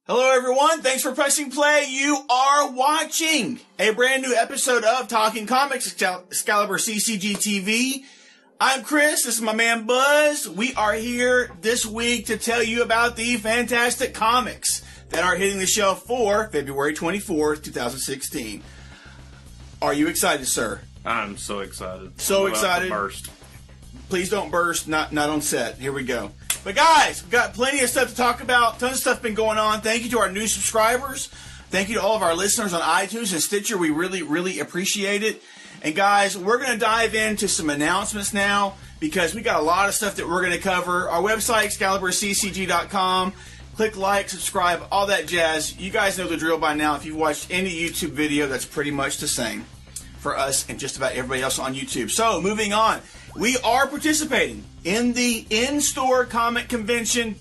Hello everyone, thanks for pressing play. You are watching a brand new episode of Talking Comics, ExcaliburCCGTV. I'm Chris, this is my man Buzz. We are here this week to tell you about the fantastic comics that are hitting the shelf for February 24th, 2016. Are you excited, sir? I'm so excited. So excited. Burst. Please don't burst, not on set. Here we go. But guys, we've got plenty of stuff to talk about. Tons of stuff been going on. Thank you to our new subscribers. Thank you to all of our listeners on iTunes and Stitcher. We really appreciate it. And guys, we're going to dive into some announcements now because we got a lot of stuff that we're going to cover. Our website, ExcaliburCCG.com. Click like, subscribe, all that jazz. You guys know the drill by now. If you've watched any YouTube video, that's pretty much the same for us and just about everybody else on YouTube. So, moving on. We are participating in the in-store comic convention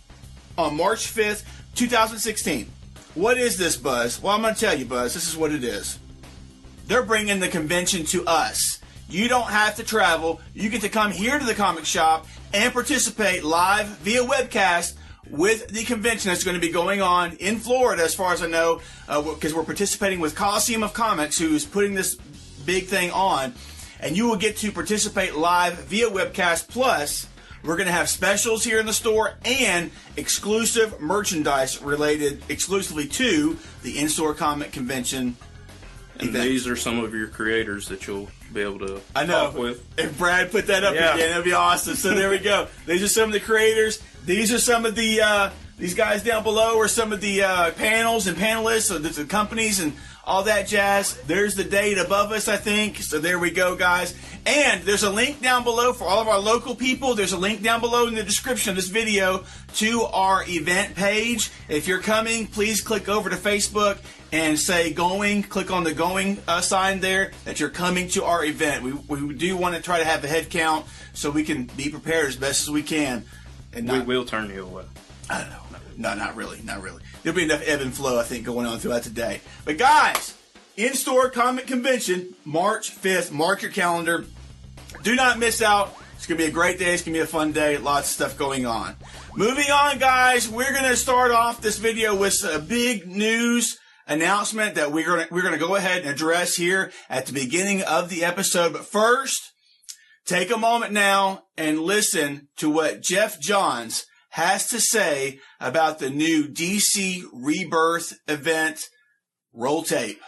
on March 5th, 2016. What is this, Buzz? Well, I'm going to tell you, Buzz. This is what it is. They're bringing the convention to us. You don't have to travel. You get to come here to the comic shop and participate live via webcast with the convention that's going to be going on in Florida, as far as I know, because we're participating with Coliseum of Comics, who's putting this big thing on. And you will get to participate live via webcast. Plus, we're going to have specials here in the store and exclusive merchandise related exclusively to the in-store comic convention and event. These are some of your creators that you'll be able to talk with. If Brad put that up again, that'd be awesome. So there we go. These are some of the creators. These are some of the these guys down below are some of the panels and panelists, so the companies and all that jazz. There's the date above us, I think. So there we go, guys. And there's a link down below for all of our local people. There's a link down below in the description of this video to our event page. If you're coming, please click over to Facebook and say going. Click on the going sign there that you're coming to our event. We do want to try to have a head count so we can be prepared as best as we can. And we will turn you away. I don't know. No, not really. There'll be enough ebb and flow, I think, going on throughout the day. But guys, in-store comic convention, March 5th. Mark your calendar. Do not miss out. It's going to be a great day. It's going to be a fun day. Lots of stuff going on. Moving on, guys, we're going to start off this video with a big news announcement that we're going to go ahead and address here at the beginning of the episode. But first, take a moment now and listen to what Geoff Johns has to say about the new DC Rebirth Event roll tape.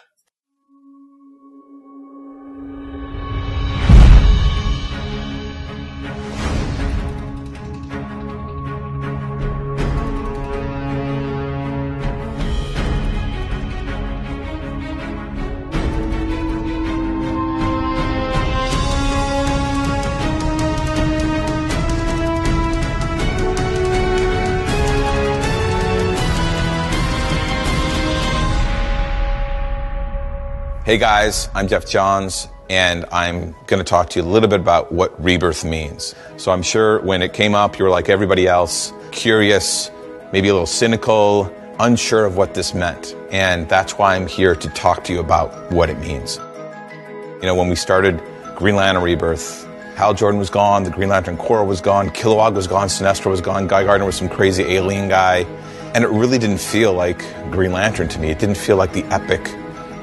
Hey guys, I'm Geoff Johns, and I'm going to talk to you a little bit about what rebirth means. So I'm sure when it came up, you were like everybody else, curious, maybe a little cynical, unsure of what this meant. And that's why I'm here to talk to you about what it means. You know, when we started Green Lantern Rebirth, Hal Jordan was gone, the Green Lantern Corps was gone, Kilowog was gone, Sinestro was gone, Guy Gardner was some crazy alien guy. And it really didn't feel like Green Lantern to me. It didn't feel like the epic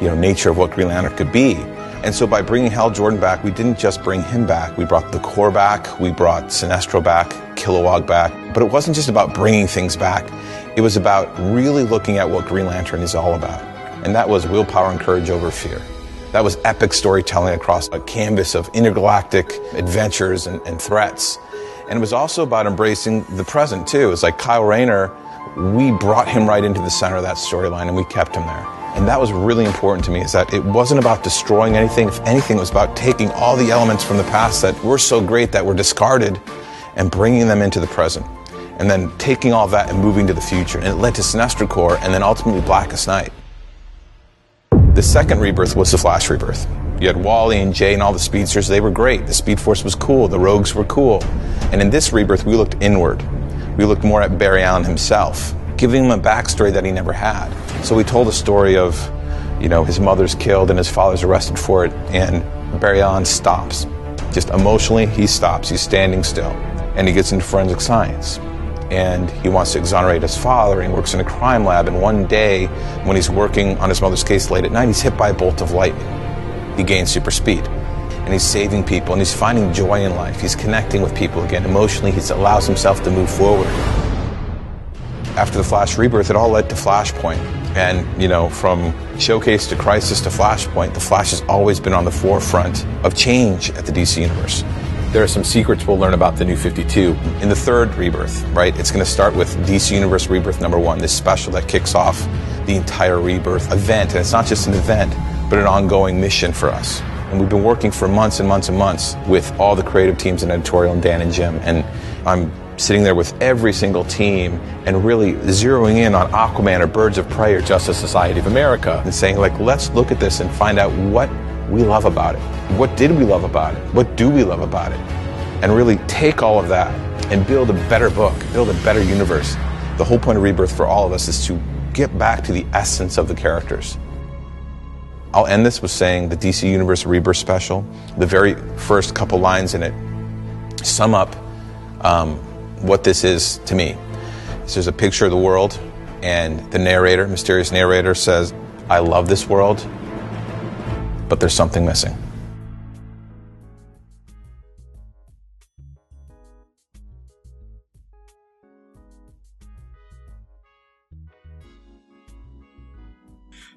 nature of what Green Lantern could be. And so by bringing Hal Jordan back, we didn't just bring him back. We brought the Corps back, we brought Sinestro back, Kilowog back. But it wasn't just about bringing things back. It was about really looking at what Green Lantern is all about. And that was willpower and courage over fear. That was epic storytelling across a canvas of intergalactic adventures and threats. And it was also about embracing the present, too. It's like Kyle Rayner, we brought him right into the center of that storyline, and we kept him there. And that was really important to me, is that it wasn't about destroying anything. If anything, it was about taking all the elements from the past that were so great that were discarded and bringing them into the present. And then taking all that and moving to the future. And it led to Sinestro Corps and then ultimately Blackest Night. The second rebirth was the Flash rebirth. You had Wally and Jay and all the speedsters. They were great. The Speed Force was cool. The Rogues were cool. And in this rebirth, we looked inward. We looked more at Barry Allen himself, giving him a backstory that he never had. So we told a story of, his mother's killed and his father's arrested for it, and Barry Allen stops. Just emotionally, he stops. He's standing still. And he gets into forensic science. and he wants to exonerate his father, and he works in a crime lab, and one day when he's working on his mother's case late at night, he's hit by a bolt of lightning. He gains super speed, and he's saving people, and he's finding joy in life. He's connecting with people again. Emotionally, he allows himself to move forward. After the Flash Rebirth, it all led to Flashpoint. And, you know, from Showcase to Crisis to Flashpoint, the Flash has always been on the forefront of change at the DC Universe. There are some secrets we'll learn about the New 52 in the third Rebirth, right? It's going to start with DC Universe Rebirth #1, this special that kicks off the entire Rebirth event. And it's not just an event, but an ongoing mission for us. And we've been working for months and months and months with all the creative teams in editorial, and Dan and Jim. And I'm sitting there with every single team and really zeroing in on Aquaman or Birds of Prey or Justice Society of America and saying, like, let's look at this and find out what we love about it. What did we love about it? What do we love about it? And really take all of that and build a better book, build a better universe. The whole point of Rebirth for all of us is to get back to the essence of the characters. I'll end this with saying the DC Universe Rebirth special, the very first couple lines in it sum up what this is to me. So there's a picture of the world, and the narrator, mysterious narrator, says, I love this world, but there's something missing.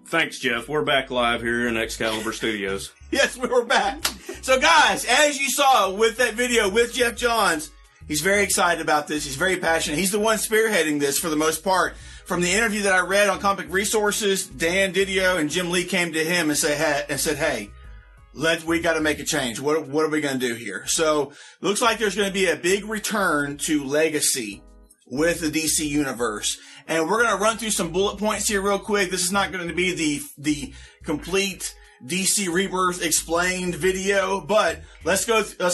Thanks, Jeff. We're back live here in Excalibur Studios. Yes, we're back. So guys, as you saw with that video with Geoff Johns, he's very excited about this. He's very passionate. He's the one spearheading this for the most part. From the interview that I read on Comic Resources, Dan Didio and Jim Lee came to him and said, hey, we got to make a change. What are we going to do here? So looks like there's going to be a big return to legacy with the DC Universe. And we're going to run through some bullet points here real quick. This is not going to be the complete DC Rebirth explained video, but let's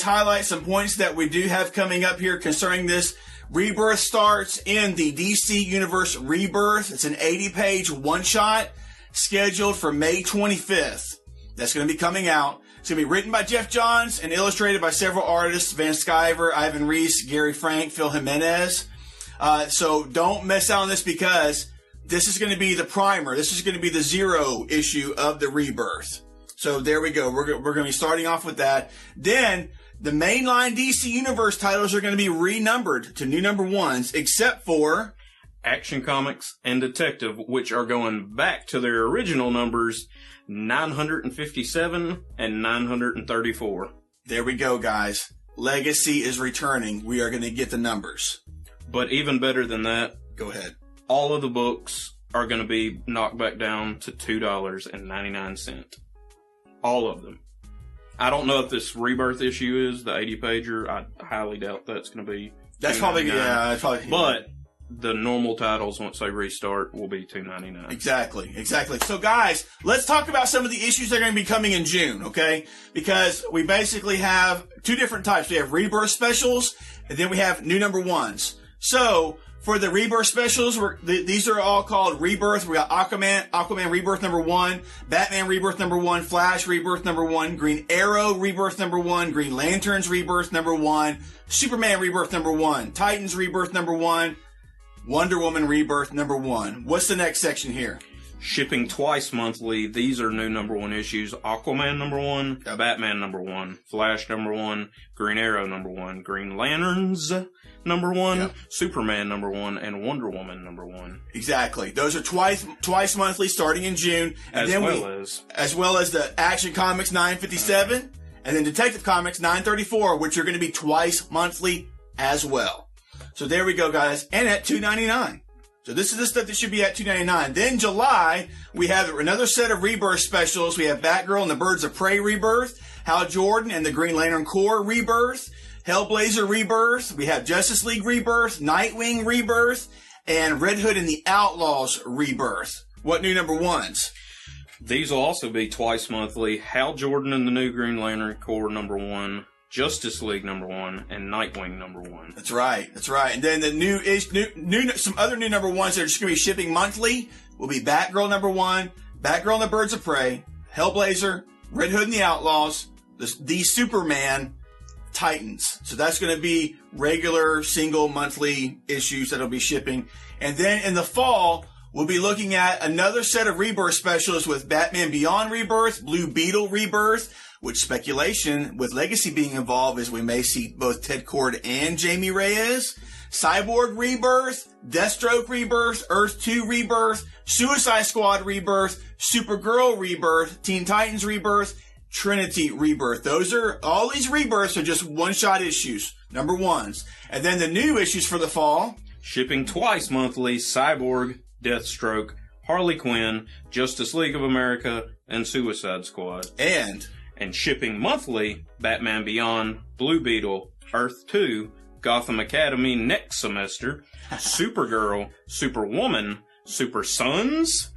highlight some points that we do have coming up here concerning this. Rebirth starts in the DC Universe Rebirth. It's an 80-page one-shot scheduled for May 25th. That's going to be coming out. It's going to be written by Geoff Johns and illustrated by several artists, Van Sciver, Ivan Reis, Gary Frank, Phil Jimenez. So don't miss out on this, because this is going to be the primer. This is going to be the zero issue of the Rebirth. So there we go. We're going to be starting off with that. Then the mainline DC Universe titles are going to be renumbered to new #1s, except for Action Comics and Detective, which are going back to their original numbers, 957 and 934. There we go, guys. Legacy is returning. We are going to get the numbers. But even better than that, go ahead. All of the books are going to be knocked back down to $2.99. All of them. I don't know if this Rebirth issue is the 80-pager. I highly doubt that's going to be. That's probably, yeah. That's probably, but the normal titles, once they restart, will be $2.99. Exactly. So, guys, let's talk about some of the issues that are going to be coming in June, okay? Because we basically have two different types. We have Rebirth specials, and then we have new #1s. So, for the Rebirth specials, these are all called Rebirth. We got Aquaman Rebirth #1, Batman Rebirth #1, Flash Rebirth #1, Green Arrow Rebirth #1, Green Lantern's Rebirth #1, Superman Rebirth #1, Titans Rebirth #1, Wonder Woman Rebirth #1. What's the next section here? Shipping twice monthly. These are new #1 issues. Aquaman #1, Batman #1, Flash #1, Green Arrow #1, Green Lanterns #1, Superman #1, and Wonder Woman #1. Exactly. Those are twice monthly starting in June. And as well as the Action Comics 957 and then Detective Comics 934, which are going to be twice monthly as well. So there we go, guys. And at $2.99. So this is the stuff that should be at $2.99. Then July, we have another set of Rebirth specials. We have Batgirl and the Birds of Prey Rebirth, Hal Jordan and the Green Lantern Corps Rebirth, Hellblazer Rebirth. We have Justice League Rebirth, Nightwing Rebirth, and Red Hood and the Outlaws Rebirth. What new #1s? These will also be twice monthly. Hal Jordan and the new Green Lantern Corps #1, Justice League #1, and Nightwing #1. That's right. And then the some other new #1s that are just going to be shipping monthly will be Batgirl #1, Batgirl and the Birds of Prey, Hellblazer, Red Hood and the Outlaws, the Superman, Titans. So that's going to be regular single monthly issues that'll be shipping. And then in the fall, we'll be looking at another set of Rebirth specials with Batman Beyond Rebirth, Blue Beetle Rebirth, which speculation with Legacy being involved is we may see both Ted Kord and Jamie Reyes, Cyborg Rebirth, Deathstroke Rebirth, Earth 2 Rebirth, Suicide Squad Rebirth, Supergirl Rebirth, Teen Titans Rebirth, Trinity Rebirth. All these rebirths are just one-shot issues, number ones. And then the new issues for the fall. Shipping twice monthly, Cyborg, Deathstroke, Harley Quinn, Justice League of America, and Suicide Squad. And shipping monthly, Batman Beyond, Blue Beetle, Earth 2, Gotham Academy next semester, Supergirl, Superwoman, Super Sons,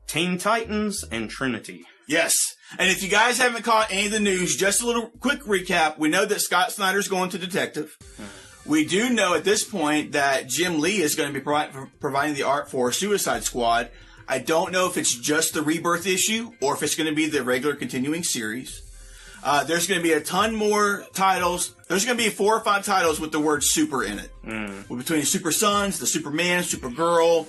Teen Titans, and Trinity. Yes. And if you guys haven't caught any of the news, just a little quick recap. We know that Scott Snyder's going to Detective. We do know at this point that Jim Lee is going to be providing the art for Suicide Squad. I don't know if it's just the Rebirth issue or if it's going to be the regular continuing series. There's going to be a ton more titles. There's going to be 4 or 5 titles with the word super in it. Between the Super Sons, the Superman, Supergirl,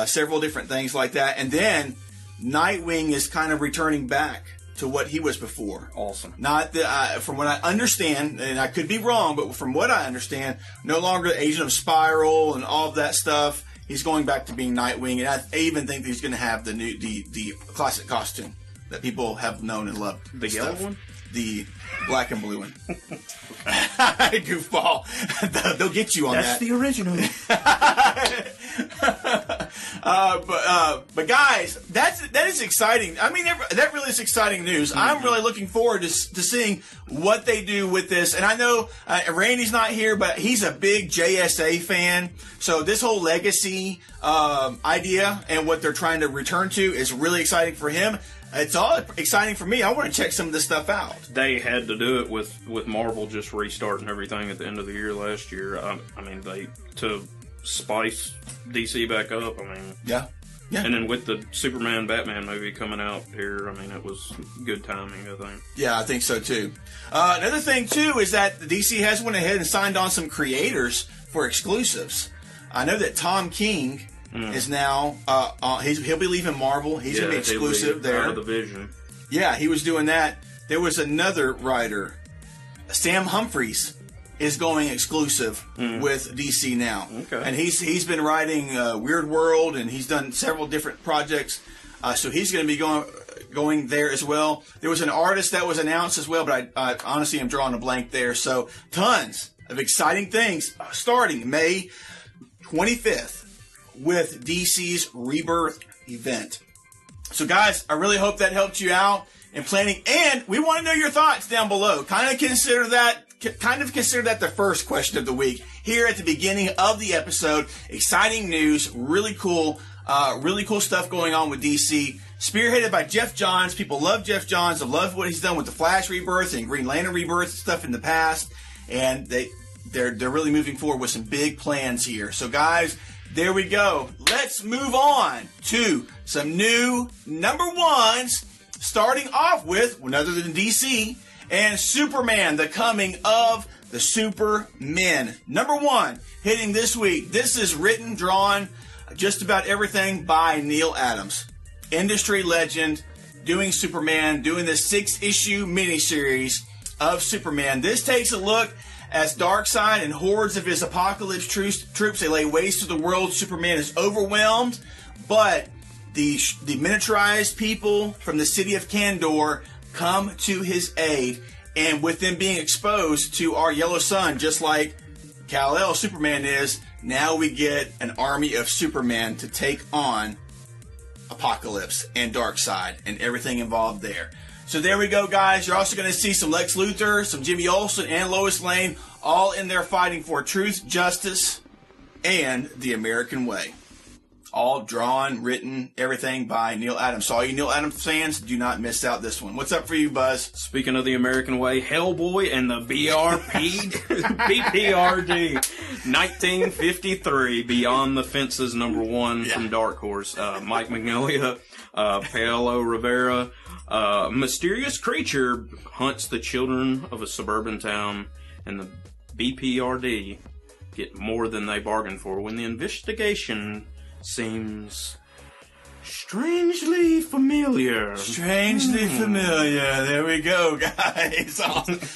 several different things like that. And then Nightwing is kind of returning back to what he was before. Awesome. Not that, from what I understand, and I could be wrong, but from what I understand, no longer the Agent of Spiral and all of that stuff. He's going back to being Nightwing, and I even think he's going to have the classic costume that people have known and loved. The yellow one? The black and blue one. Goofball. They'll get you on that. That's the original. But guys, that is exciting. I mean, that really is exciting news. Mm-hmm. I'm really looking forward to seeing what they do with this. And I know Randy's not here, but he's a big JSA fan. So this whole legacy idea and what they're trying to return to is really exciting for him. It's all exciting for me. I want to check some of this stuff out. They had to do it with Marvel just restarting everything at the end of the year last year. To spice DC back up. Yeah. And then with the Superman Batman movie coming out here, it was good timing, I think. Yeah, I think so too. Another thing too is that DC has went ahead and signed on some creators for exclusives. I know that Tom King is now he'll be leaving Marvel. He's gonna be exclusive there. Out of the Vision. Yeah, he was doing that. There was another writer, Sam Humphries, is going exclusive with DC now. Okay. And he's been writing Weird World, and he's done several different projects. So he's going to be going there as well. There was an artist that was announced as well, but I honestly am drawing a blank there. So tons of exciting things starting May 25th with DC's Rebirth Event. So guys, I really hope that helped you out in planning, and we want to know your thoughts down below. Kind of consider that the first question of the week here at the beginning of the episode. Exciting news, really cool stuff going on with DC. Spearheaded by Geoff Johns. People love Geoff Johns. They love what he's done with the Flash Rebirth and Green Lantern Rebirth stuff in the past, and they're really moving forward with some big plans here. So guys, there we go. Let's move on to some new number ones, starting off with none other than DC and Superman, the coming of the Supermen. Number one, hitting this week. This is written, drawn, just about everything by Neil Adams. Industry legend, doing Superman, doing the 6-issue miniseries of Superman. This takes a look as Darkseid and hordes of his apocalypse troops, they lay waste to the world. Superman is overwhelmed, but the miniaturized people from the City of Kandor come to his aid, and with them being exposed to our yellow sun, just like Kal-El Superman is, now we get an army of Superman to take on Apocalypse and Darkseid and everything involved there. So there we go, guys. You're also going to see some Lex Luthor, some Jimmy Olsen, and Lois Lane, all in there fighting for truth, justice, and the American way. All drawn, written, everything by Neil Adams. So all you Neil Adams fans, do not miss out this one. What's up for you, Buzz? Speaking of the American way, Hellboy and the B.P.R.D. 1953, Beyond the Fences, number one from Dark Horse. Mike Mignola, Paolo Rivera. Mysterious creature hunts the children of a suburban town and the B.P.R.D. get more than they bargained for when the investigation seems strangely familiar. Strangely familiar. There we go, guys.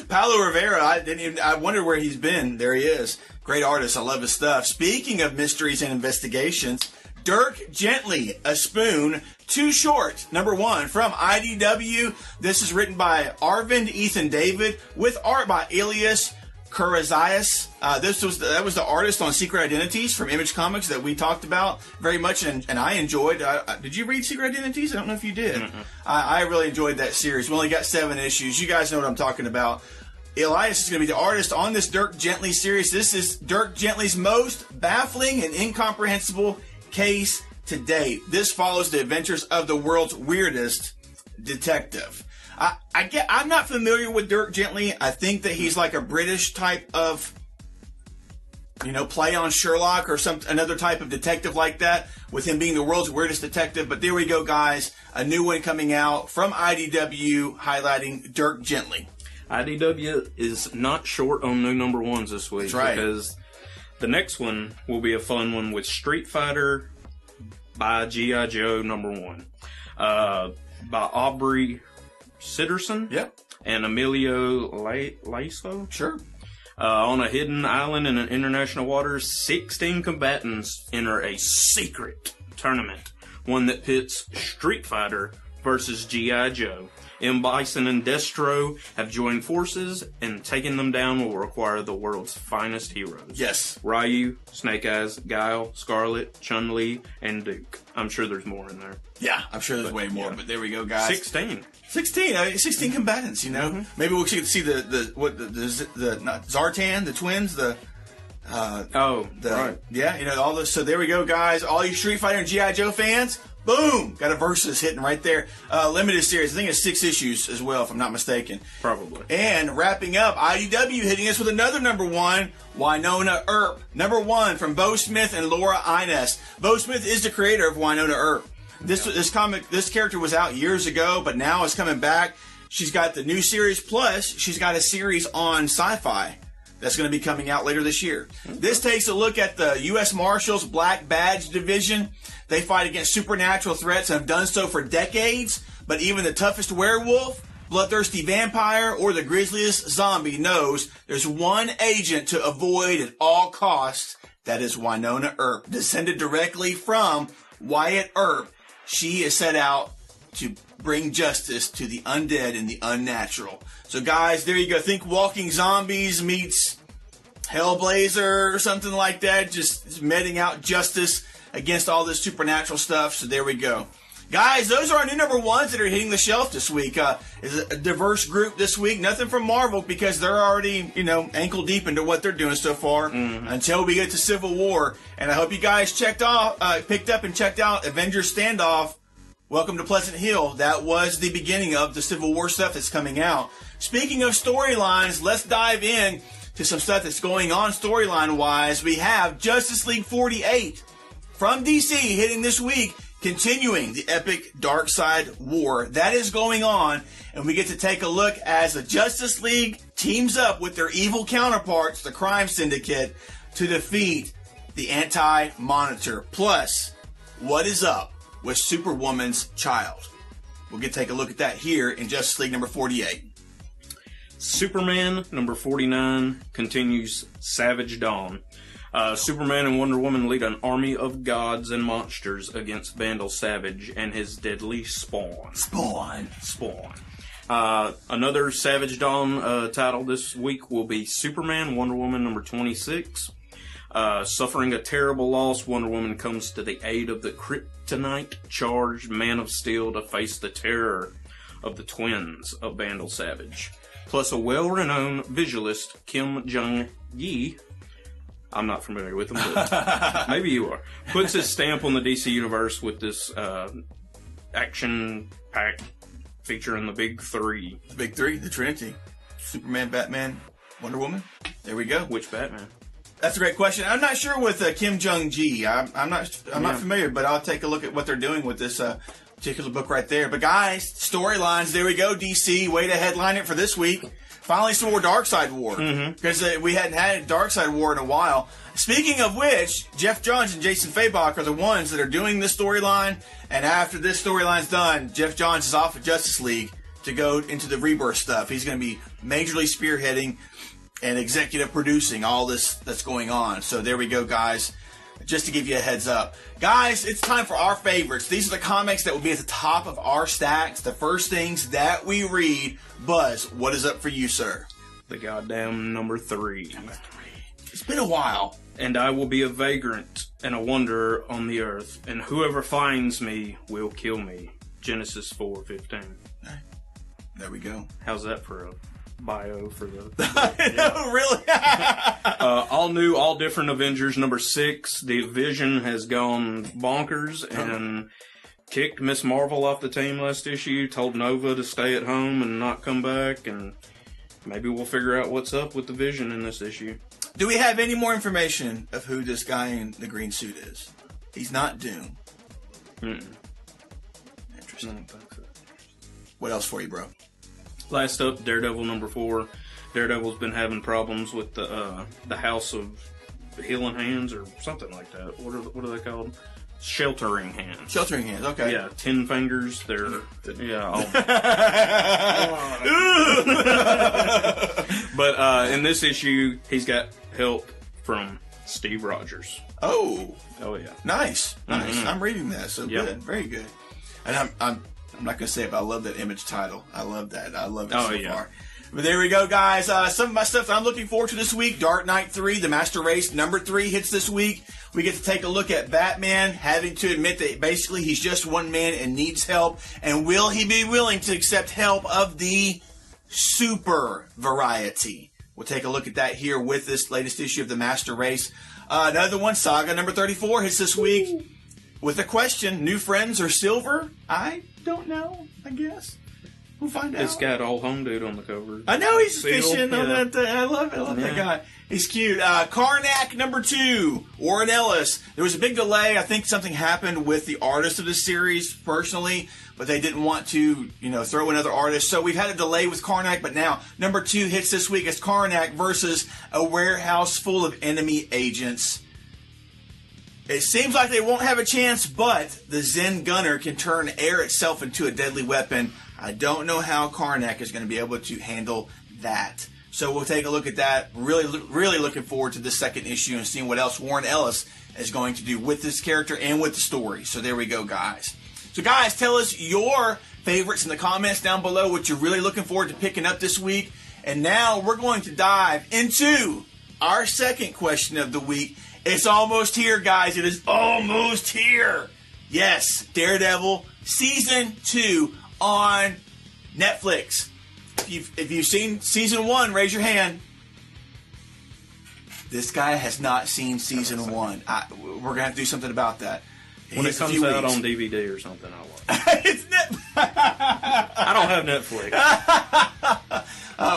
Paulo Rivera, I wonder where he's been. There he is. Great artist. I love his stuff. Speaking of mysteries and investigations, Dirk Gently, A Spoon, Too Short, #1 from IDW. This is written by Arvind Ethan David with art by Elias Karazias. That was the artist on Secret Identities from Image Comics that we talked about very much, and I enjoyed. Did you read Secret Identities? I don't know if you did. Mm-hmm. I really enjoyed that series. We only got 7 issues. You guys know what I'm talking about. Elias is going to be the artist on this Dirk Gently series. This is Dirk Gently's most baffling and incomprehensible case to date. This follows the adventures of the world's weirdest detective. I'm not familiar with Dirk Gently. I think that he's like a British type of, play on Sherlock or another type of detective like that, with him being the world's weirdest detective. But there we go, guys. A new one coming out from IDW highlighting Dirk Gently. IDW is not short on new #1s this week. That's right. Because the next one will be a fun one with Street Fighter by G.I. Joe #1. By Aubrey Sitterson. Yep. And Emilio Laiso. Sure. On a hidden island in an international waters, 16 combatants enter a secret tournament. One that pits Street Fighter versus G.I. Joe. M. Bison and Destro have joined forces, and taking them down will require the world's finest heroes. Yes. Ryu, Snake Eyes, Guile, Scarlet, Chun-Li, and Duke. I'm sure there's more in there. Yeah, I'm sure there's way more, but there we go, guys. 16 combatants, Mm-hmm. Maybe we'll see the Zartan, the twins, right. Yeah, all this. So there we go, guys. All you Street Fighter and G.I. Joe fans, boom! Got a Versus hitting right there. Limited series. I think it's 6 issues as well, if I'm not mistaken. Probably. And wrapping up, IDW hitting us with another #1, Wynonna Earp. #1 from Bo Smith and Laura Inez. Bo Smith is the creator of Wynonna Earp. This character was out years ago, but now it's coming back. She's got the new series, plus she's got a series on Sci-Fi that's going to be coming out later this year. This takes a look at the U.S. Marshals Black Badge Division. They fight against supernatural threats and have done so for decades, but even the toughest werewolf, bloodthirsty vampire, or the grisliest zombie knows there's one agent to avoid at all costs. That is Wynonna Earp, descended directly from Wyatt Earp. She is set out to bring justice to the undead and the unnatural. So, guys, there you go. Think Walking Zombies meets Hellblazer or something like that. Just meting out justice against all this supernatural stuff. So there we go. Guys, those are our new #1s that are hitting the shelf this week. It's a diverse group this week. Nothing from Marvel because they're already, ankle deep into what they're doing so far until we get to Civil War. And I hope you guys picked up and checked out Avengers Standoff. Welcome to Pleasant Hill. That was the beginning of the Civil War stuff that's coming out. Speaking of storylines, let's dive in to some stuff that's going on storyline-wise. We have Justice League 48 from DC hitting this week, continuing the epic Darkseid war. That is going on, and we get to take a look as the Justice League teams up with their evil counterparts, the Crime Syndicate, to defeat the Anti-Monitor. Plus, what is up with Superwoman's child? We'll get to take a look at that here in Justice League number 48. Superman number 49 continues Savage Dawn. Superman and Wonder Woman lead an army of gods and monsters against Vandal Savage and his deadly spawn. Another Savage Dawn title this week will be Superman, Wonder Woman number 26. Suffering a terrible loss, Wonder Woman comes to the aid of the kryptonite-charged Man of Steel to face the terror of the twins of Vandal Savage. Plus a well-renowned visualist, Kim Jung-gi, I'm not familiar with him, but maybe you are, puts his stamp on the DC Universe with this action-packed featuring the Big Three. The Big Three, the Trinity. Superman, Batman, Wonder Woman. There we go. Which Batman? That's a great question. I'm not sure with Kim Jung-gi. I'm not familiar, but I'll take a look at what they're doing with this particular book right there. But guys, storylines, there we go, DC, way to headline it for this week. Finally some more Darkseid War, because we hadn't had a Darkseid War in a while. Speaking of which, Geoff Johns and Jason Fabok are the ones that are doing this storyline, and after this storyline's done, Geoff Johns is off of Justice League to go into the Rebirth stuff. He's going to be majorly spearheading and executive producing all this that's going on. So there we go, guys. Just to give you a heads up. Guys, it's time for our favorites. These are the comics that will be at the top of our stacks, the first things that we read. Buzz, what is up for you, sir? The goddamn number 3. It's been a while. And I will be a vagrant and a wanderer on the earth, and whoever finds me will kill me. Genesis 4:15. There we go. How's that for a bio for the... I know, really? All new, all different Avengers number 6. The Vision has gone bonkers and kicked Miss Marvel off the team last issue, told Nova to stay at home and not come back, and maybe we'll figure out what's up with the Vision in this issue. Do we have any more information of who this guy in the green suit is? He's not Doom. Interesting. What else for you, bro? Last up, Daredevil number 4. Daredevil's been having problems with the House of Healing Hands or something like that. What are they called? Sheltering Hands. Sheltering Hands, okay. Yeah, 10 fingers. They're But in this issue, he's got help from Steve Rogers. Oh yeah. Nice. I'm reading that. So good, very good. And I'm not gonna say it, but I love that image title. I love that. I love it so far. But there we go, guys. Some of my stuff that I'm looking forward to this week. Dark Knight 3, The Master Race, number 3 hits this week. We get to take a look at Batman having to admit that basically he's just one man and needs help. And will he be willing to accept help of the super variety? We'll take a look at that here with this latest issue of The Master Race. Another one, Saga number 34 hits this week with a question. New friends or silver? I don't know, I guess. We'll find out. It's got old home dude on the cover. I know he's fishing on that thing. I love it. I love that guy. He's cute. Karnak number 2, Warren Ellis. There was a big delay. I think something happened with the artist of this series personally, but they didn't want to, throw another artist. So we've had a delay with Karnak, but now number 2 hits this week as Karnak versus a warehouse full of enemy agents. It seems like they won't have a chance, but the Zen Gunner can turn air itself into a deadly weapon. I don't know how Karnak is going to be able to handle that. So we'll take a look at that. Really, really looking forward to this second issue and seeing what else Warren Ellis is going to do with this character and with the story. So there we go, guys. So guys, tell us your favorites in the comments down below, what you're really looking forward to picking up this week. And now we're going to dive into our second question of the week. It's almost here, guys. It is almost here. Yes, Daredevil Season 2 on Netflix. If you've seen Season 1, raise your hand. This guy has not seen Season 1. We're going to have to do something about that. When it comes out on DVD or something, I'll watch it. It's I don't have Netflix.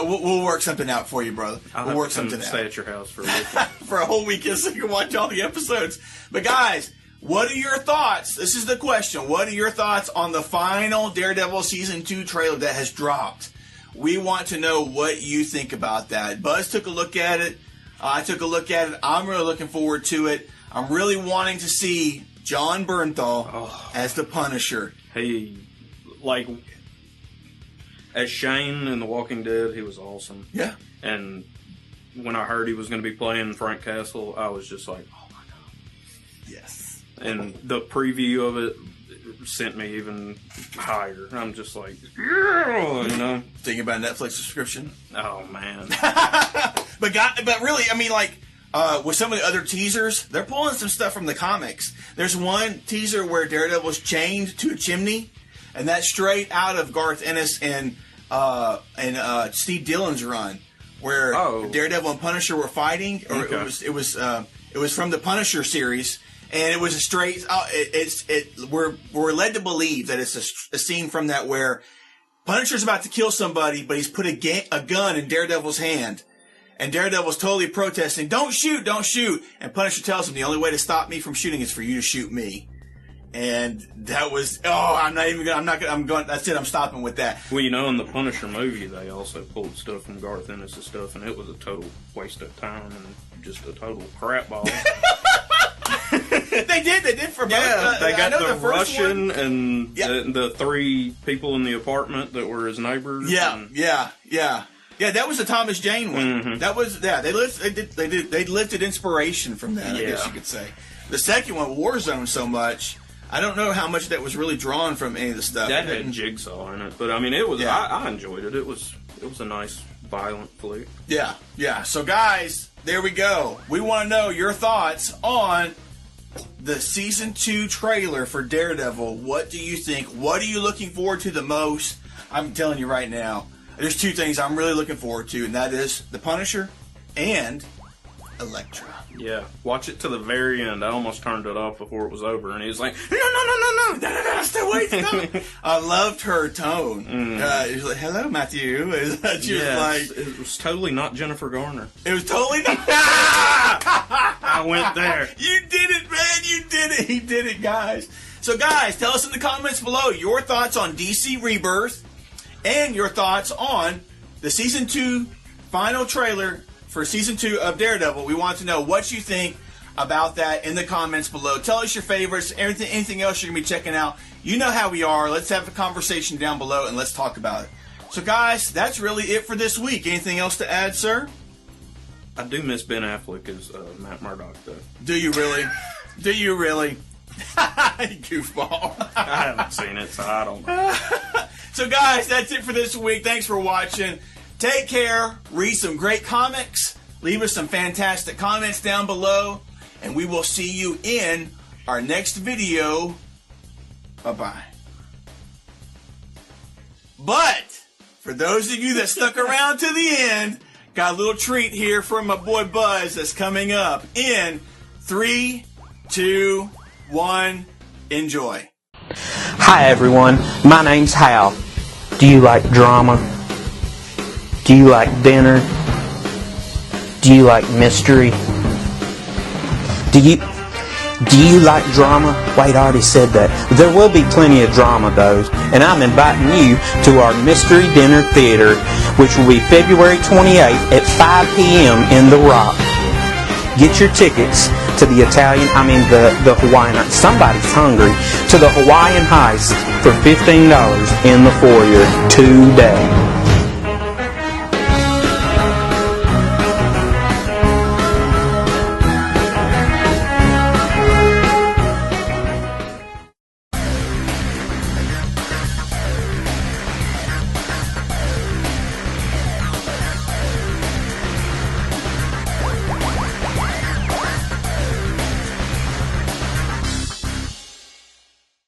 We'll work something out for you, brother. We'll work something out. Stay at your house for a weekend. For a whole weekend so you can watch all the episodes. But guys, what are your thoughts? This is the question. What are your thoughts on the final Daredevil Season 2 trailer that has dropped? We want to know what you think about that. Buzz took a look at it. I took a look at it. I'm really looking forward to it. I'm really wanting to see John Bernthal as the Punisher. As Shane in The Walking Dead, he was awesome. Yeah. And when I heard he was going to be playing Frank Castle, I was just like, oh my God. Yes. And the preview of it sent me even higher. I'm just like, yeah, Thinking about a Netflix subscription? Oh, man. But really, I mean, with some of the other teasers, they're pulling some stuff from the comics. There's one teaser where Daredevil's chained to a chimney, and that's straight out of Garth Ennis and Steve Dillon's run, where Daredevil and Punisher were fighting. Or it was from the Punisher series, and it was a straight. We're led to believe that it's a scene from that where Punisher's about to kill somebody, but he's put a gun in Daredevil's hand. And Daredevil's totally protesting, don't shoot, don't shoot. And Punisher tells him, the only way to stop me from shooting is for you to shoot me. And that was, I'm going, that's it, I'm stopping with that. Well, you know, in the Punisher movie, they also pulled stuff from Garth Ennis' stuff, and it was a total waste of time and just a total crap ball. They did for both. Yeah, they got the Russian one. and the 3 people in the apartment that were his neighbors. Yeah, that was the Thomas Jane one. Mm-hmm. That was, they lifted inspiration from that, I guess you could say. The second one, Warzone, so much. I don't know how much that was really drawn from any of the stuff. That had Jigsaw in it, but I mean, it was. I enjoyed it. It was a nice, violent flick. Yeah. So, guys, there we go. We want to know your thoughts on the season 2 trailer for Daredevil. What do you think? What are you looking forward to the most? I'm telling you right now, there's 2 things I'm really looking forward to, and that is the Punisher and Elektra. Yeah, watch it to the very end. I almost turned it off before it was over, and he was like, no, still wait, stop. I loved her tone. He was like, hello, Matthew. It was totally not Jennifer Garner. It was totally not. I went there. You did it, man. You did it. He did it, guys. So, guys, tell us in the comments below your thoughts on DC Rebirth and your thoughts on the Season 2 final trailer for Season 2 of Daredevil. We want to know what you think about that in the comments below. Tell us your favorites, anything else you're going to be checking out. You know how we are. Let's have a conversation down below and let's talk about it. So, guys, that's really it for this week. Anything else to add, sir? I do miss Ben Affleck as Matt Murdock, though. Do you really? Do you really? Goofball. I haven't seen it, so I don't know. So, guys, that's it for this week. Thanks for watching. Take care. Read some great comics. Leave us some fantastic comments down below. And we will see you in our next video. Bye-bye. But for those of you that stuck around to the end, got a little treat here from my boy Buzz that's coming up in 3, 2, 1. Enjoy. Hi everyone, my name's Hal. Do you like drama? Do you like dinner? Do you like mystery? Do you like drama? Wait, I already said that. There will be plenty of drama though, and I'm inviting you to our Mystery Dinner Theater, which will be February 28th at 5 p.m. in The Rock. Get your tickets to the the Hawaiian, somebody's hungry, to the Hawaiian Heist for $15 in the foyer today.